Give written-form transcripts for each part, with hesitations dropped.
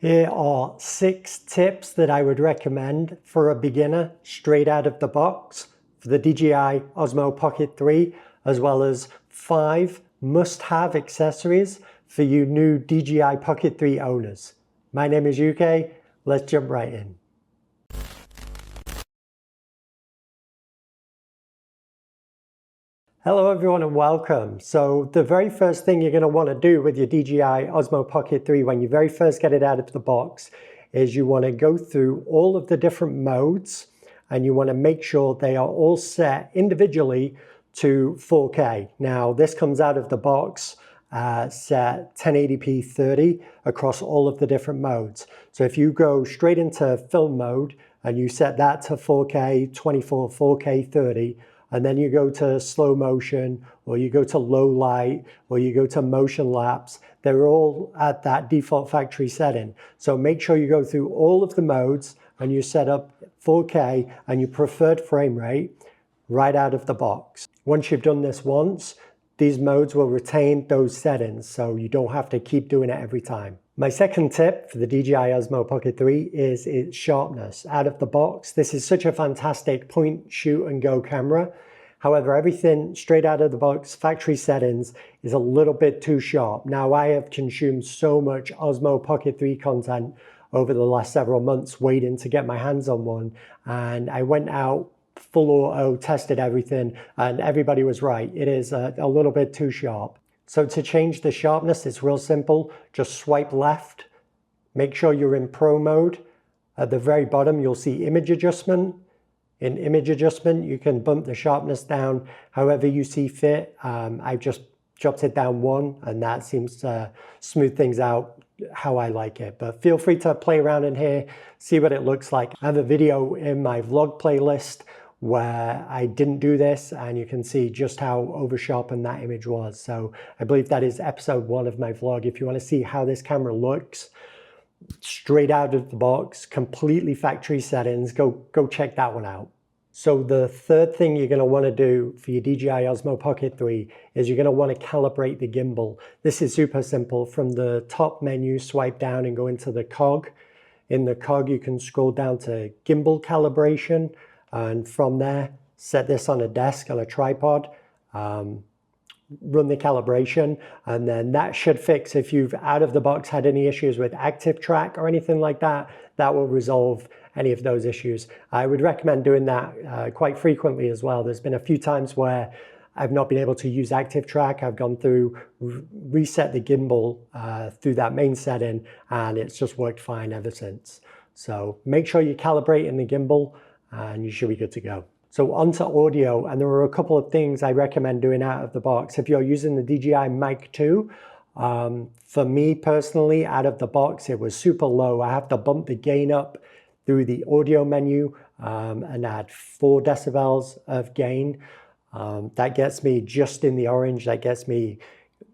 Here are 6 tips that I would recommend for a beginner straight out of the box for the DJI Osmo Pocket 3, as well as 5 must-have accessories for you new DJI Pocket 3 owners. My name is UK. Let's jump right in. Hello everyone and welcome. So the very first thing you're going to want to do with your DJI Osmo Pocket 3 when you very first get it out of the box is you want to go through all of the different modes and you want to make sure they are all set individually to 4K. Now this comes out of the box set 1080p 30 across all of the different modes. So if you go straight into film mode and you set that to 4K 24, 4K 30, and then you go to slow motion, or you go to low light, or you go to motion lapse, they're all at that default factory setting. So make sure you go through all of the modes and you set up 4K and your preferred frame rate right out of the box. Once you've done this once, these modes will retain those settings, so you don't have to keep doing it every time. My second tip for the DJI Osmo Pocket 3 is its sharpness. Out of the box, this is such a fantastic point, shoot and go camera. However, everything straight out of the box, factory settings, is a little bit too sharp. Now, I have consumed so much Osmo Pocket 3 content over the last several months waiting to get my hands on one, and I went out full auto, tested everything, and everybody was right. It is a little bit too sharp. So to change the sharpness, it's real simple. Just swipe left, make sure you're in Pro mode. At the very bottom, you'll see image adjustment. In image adjustment, you can bump the sharpness down however you see fit. I've just dropped it down 1, and that seems to smooth things out how I like it. But feel free to play around in here, see what it looks like. I have a video in my vlog playlist where I didn't do this, and you can see just how over sharpened that image was. So I believe that is episode 1 of my vlog. If you want to see how this camera looks straight out of the box, completely factory settings, go check that one out. So the third thing you're going to want to do for your DJI Osmo Pocket 3 is you're going to want to calibrate the gimbal. This is super simple. From the top menu, swipe down and go into the cog. In the cog, you can scroll down to gimbal calibration, and from there, set this on a desk, on a tripod, run the calibration, and then that should fix if you've out of the box had any issues with active track or anything like that. That will resolve any of those issues. I would recommend doing that quite frequently as well. There's been a few times where I've not been able to use active track. I've gone through, reset the gimbal through that main setting, and it's just worked fine ever since. So make sure you're calibrating the gimbal and you should be good to go. So onto audio, and there are a couple of things I recommend doing out of the box. If you're using the DJI Mic 2, for me personally, out of the box, it was super low. I have to bump the gain up through the audio menu and add 4 decibels of gain. That gets me just in the orange. That gets me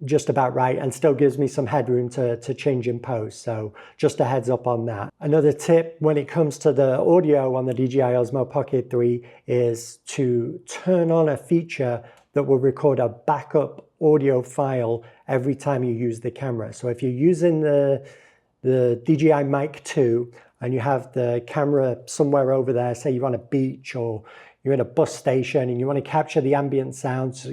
just about right and still gives me some headroom to change in post. So just a heads up on that. Another tip when it comes to the audio on the DJI Osmo Pocket 3 is to turn on a feature that will record a backup audio file every time you use the camera. So if you're using the DJI Mic 2 and you have the camera somewhere over there, say you're on a beach or you're in a bus station and you want to capture the ambient sounds,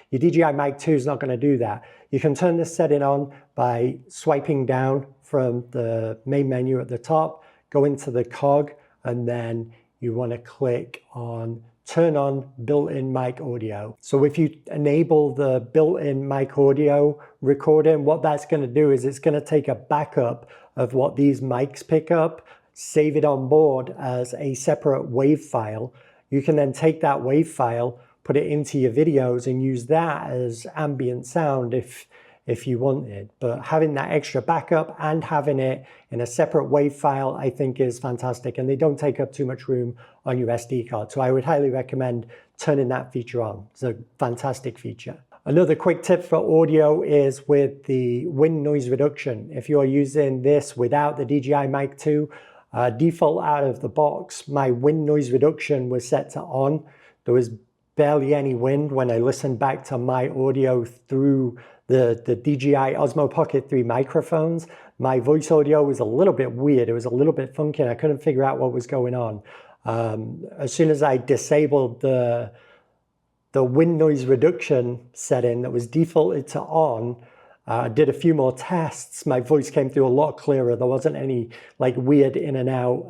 your DJI Mic 2 is not going to do that. You can turn this setting on by swiping down from the main menu at the top, go into the cog, and then you want to click on turn on built-in mic audio. So if you enable the built-in mic audio recording, what that's going to do is it's going to take a backup of what these mics pick up, save it on board as a separate WAV file. You can then take that WAV file, put it into your videos and use that as ambient sound if you wanted. But having that extra backup and having it in a separate WAV file, I think is fantastic, and they don't take up too much room on your SD card. So I would highly recommend turning that feature on. It's a fantastic feature. Another quick tip for audio is with the wind noise reduction. If you're using this without the DJI Mic 2, default out of the box, my wind noise reduction was set to on. There was barely any wind when I listened back to my audio through the DJI Osmo Pocket 3 microphones. my voice audio was a little bit weird. It was a little bit funky and I couldn't figure out what was going on. As soon as I disabled the wind noise reduction setting that was defaulted to on, did a few more tests, my voice came through a lot clearer. There wasn't any like weird in and out,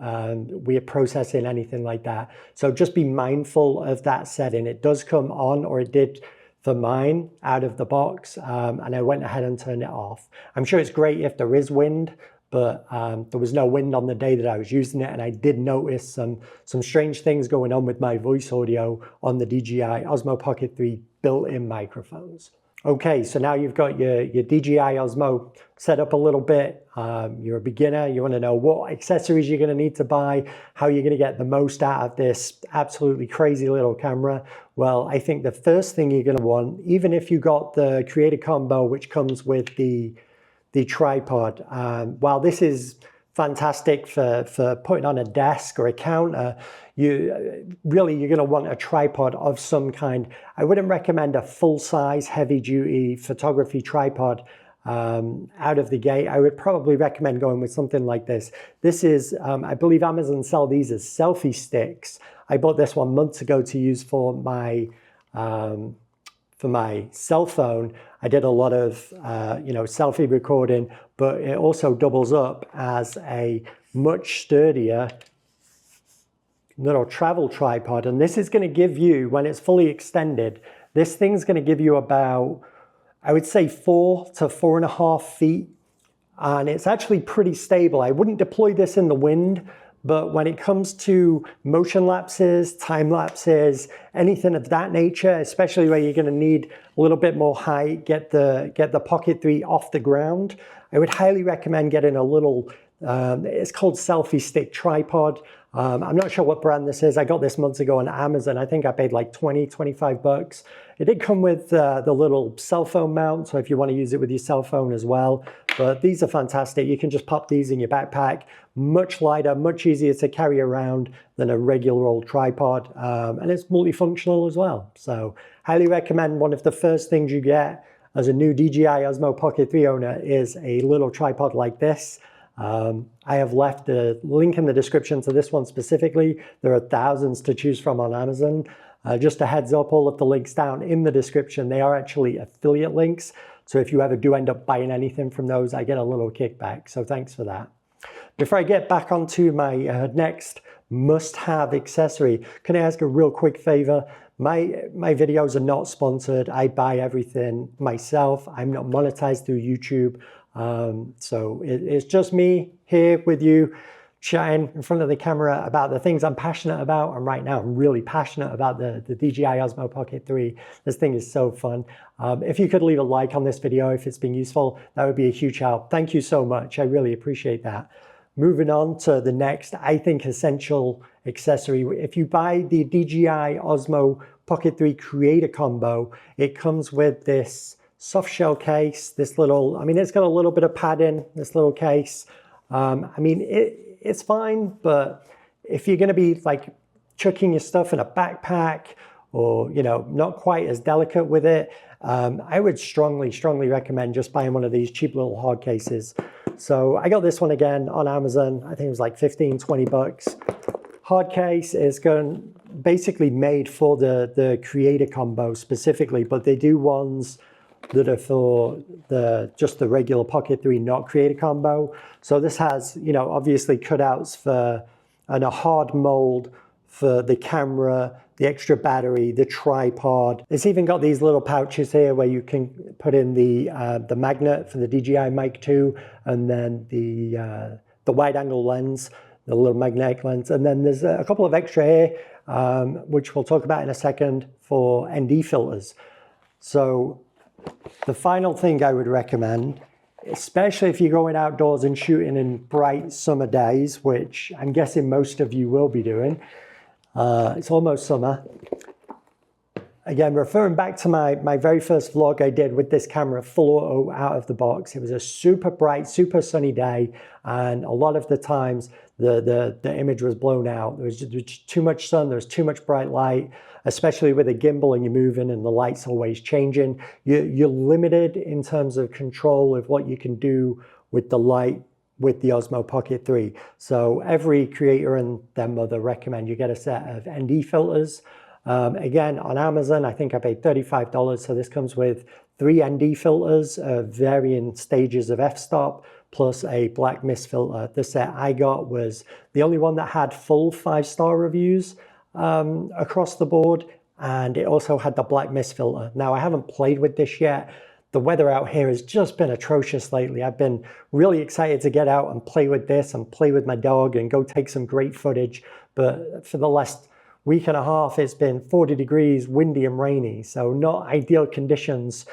weird processing, anything like that. So just be mindful of that setting. It does come on, or it did for mine out of the box, and I went ahead and turned it off. I'm sure it's great if there is wind, but there was no wind on the day that I was using it, and I did notice some strange things going on with my voice audio on the DJI Osmo Pocket 3 built-in microphones. Okay, so now you've got your DJI Osmo set up a little bit. You're a beginner, you want to know what accessories you're going to need to buy, how you're going to get the most out of this absolutely crazy little camera. Well, I think the first thing you're going to want, even if you got the Creator Combo, which comes with the tripod, while this is fantastic for putting on a desk or a counter, you're going to want a tripod of some kind. I wouldn't recommend a full-size heavy-duty photography tripod out of the gate. I would probably recommend going with something like this. This is, I believe Amazon sell these as selfie sticks. I bought this one months ago to use for my cell phone. I did a lot of selfie recording, but it also doubles up as a much sturdier little travel tripod. And this is going to give you, when it's fully extended, this thing's going to give you about, I would say 4 to 4.5 feet. And it's actually pretty stable. I wouldn't deploy this in the wind, but when it comes to motion lapses, time lapses, anything of that nature, especially where you're going to need a little bit more height, get the Pocket 3 off the ground, I would highly recommend getting a little, it's called Selfie Stick Tripod. I'm not sure what brand this is. I got this months ago on Amazon. I think I paid like 20, 25 bucks. It did come with the little cell phone mount, so if you want to use it with your cell phone as well. But these are fantastic. You can just pop these in your backpack. Much lighter, much easier to carry around than a regular old tripod. And it's multifunctional as well. So highly recommend. One of the first things you get as a new DJI Osmo Pocket 3 owner is a little tripod like this. I have left a link in the description to this one specifically. There are thousands to choose from on Amazon. Just a heads up, all of the links down in the description, they are actually affiliate links. So if you ever do end up buying anything from those, I get a little kickback. So thanks for that. Before I get back onto my next must-have accessory, can I ask a real quick favor? My videos are not sponsored. I buy everything myself. I'm not monetized through YouTube. So it's just me here with you, chatting in front of the camera about the things I'm passionate about. And right now I'm really passionate about the DJI Osmo Pocket 3. This thing is so fun. If you could leave a like on this video, if it's been useful, that would be a huge help. Thank you so much. I really appreciate that. Moving on to the next, I think, essential accessory. If you buy the DJI Osmo Pocket 3 Creator Combo, it comes with this soft shell case, this little, I mean, it's got a little bit of padding, this little case. I mean, it's fine, but if you're going to be like chucking your stuff in a backpack or, not quite as delicate with it, I would strongly recommend just buying one of these cheap little hard cases. So I got this one again on Amazon. I think it was like 15, 20 bucks. Hard case is basically made for the Creator Combo specifically, but they do ones that are for just the regular Pocket 3, not Creator Combo. So this has, obviously cutouts and a hard mold for the camera, the extra battery, the tripod. It's even got these little pouches here where you can put in the magnet for the DJI Mic 2, and then the wide angle lens, the little magnetic lens. And then there's a couple of extra here, which we'll talk about in a second, for ND filters. So the final thing I would recommend, especially if you're going outdoors and shooting in bright summer days, which I'm guessing most of you will be doing. It's almost summer. Again, referring back to my very first vlog I did with this camera full auto out of the box. It was a super bright, super sunny day, and a lot of the times the image was blown out. There was just too much sun, there was too much bright light, especially with a gimbal and you're moving and the light's always changing. You're limited in terms of control of what you can do with the light with the Osmo Pocket 3. So every creator and their mother recommend you get a set of ND filters. Again, on Amazon, I think I paid $35. So this comes with 3 ND filters of varying stages of f-stop, plus a black mist filter. The set I got was the only one that had full 5-star reviews across the board, and it also had the black mist filter. Now, I haven't played with this yet. The weather out here has just been atrocious lately. I've been really excited to get out and play with this and play with my dog and go take some great footage. But for the last week and a half, it's been 40 degrees, windy and rainy. So not ideal conditions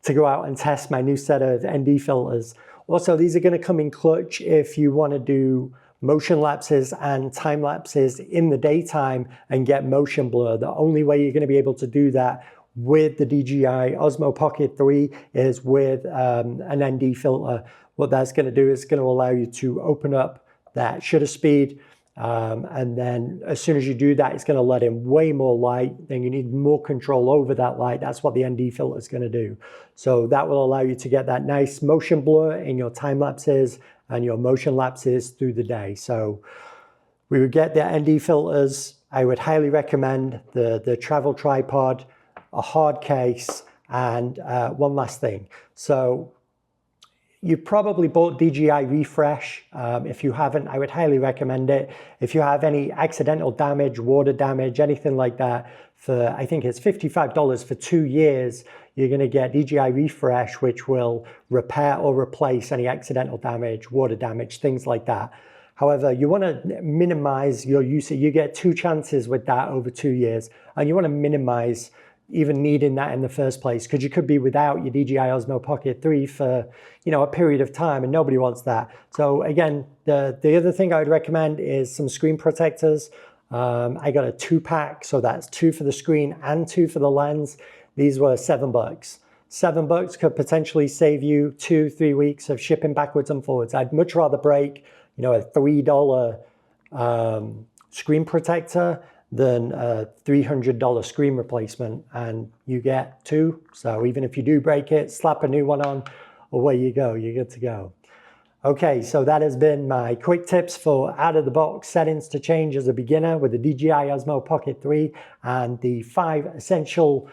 to go out and test my new set of ND filters. Also, these are going to come in clutch if you want to do motion lapses and time lapses in the daytime and get motion blur. The only way you're going to be able to do that with the DJI Osmo Pocket 3 is with an ND filter. What that's going to do is going to allow you to open up that shutter speed, and then as soon as you do that, it's going to let in way more light. Then you need more control over that light. That's what the ND filter is going to do. So that will allow you to get that nice motion blur in your time lapses and your motion lapses through the day. So we would get the ND filters. I would highly recommend the travel tripod, a hard case, and one last thing. So you probably bought DJI Refresh. If you haven't, I would highly recommend it. If you have any accidental damage, water damage, anything like that, for I think it's $55 for 2 years, you're going to get DJI Refresh, which will repair or replace any accidental damage, water damage, things like that. However, you want to minimize your usage. You get 2 chances with that over 2 years, and you want to minimize even needing that in the first place, because you could be without your DJI Osmo Pocket 3 for, you know, a period of time, and nobody wants that. So again, the other thing I would recommend is some screen protectors. I got a 2-pack, so that's 2 for the screen and 2 for the lens. These were $7. $7 could potentially save you 2-3 weeks of shipping backwards and forwards. I'd much rather break, you know, a $3 screen protector than a $300 screen replacement, and you get 2. So even if you do break it, slap a new one on, away you go, you're good to go. Okay, so that has been my quick tips for out-of-the-box settings to change as a beginner with the DJI Osmo Pocket 3 and the 5 essential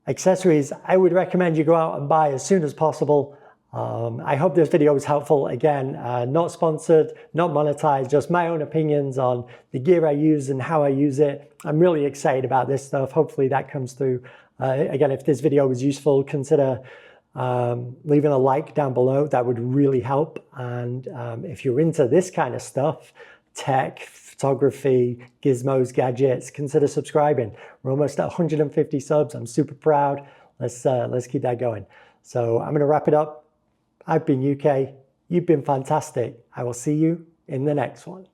accessories I would recommend you go out and buy as soon as possible. I hope this video was helpful. Again, not sponsored, not monetized, just my own opinions on the gear I use and how I use it. I'm really excited about this stuff. Hopefully that comes through. Again, if this video was useful, consider leaving a like down below. That would really help. And if you're into this kind of stuff, tech, photography, gizmos, gadgets, consider subscribing. We're almost at 150 subs. I'm super proud. Let's keep that going. So I'm going to wrap it up. I've been UK. You've been fantastic. I will see you in the next one.